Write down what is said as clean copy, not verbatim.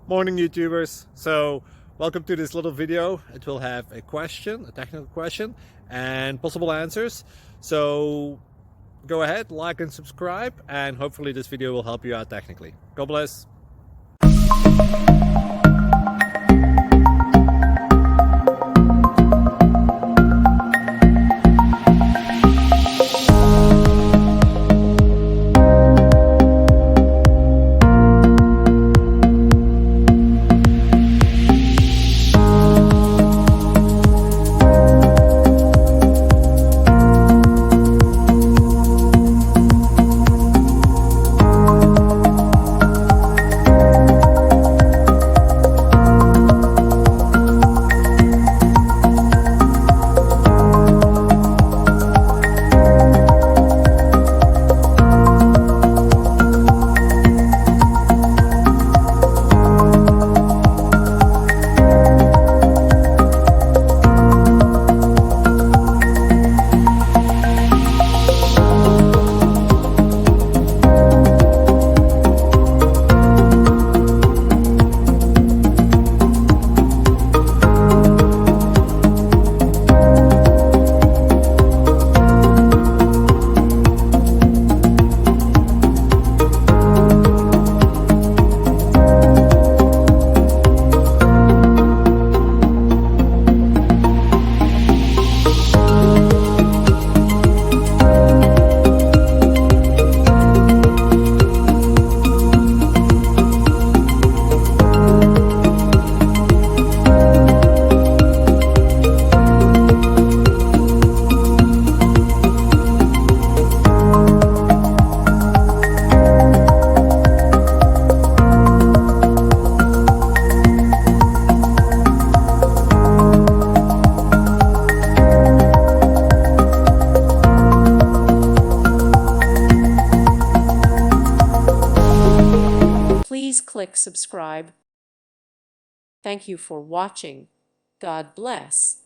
Morning YouTubers. So welcome to this little video. It will have a question, a technical question, and possible answers. So go ahead, like and subscribe, and hopefully this video will help you out technically. God bless. Please click subscribe. Thank you for watching. God bless.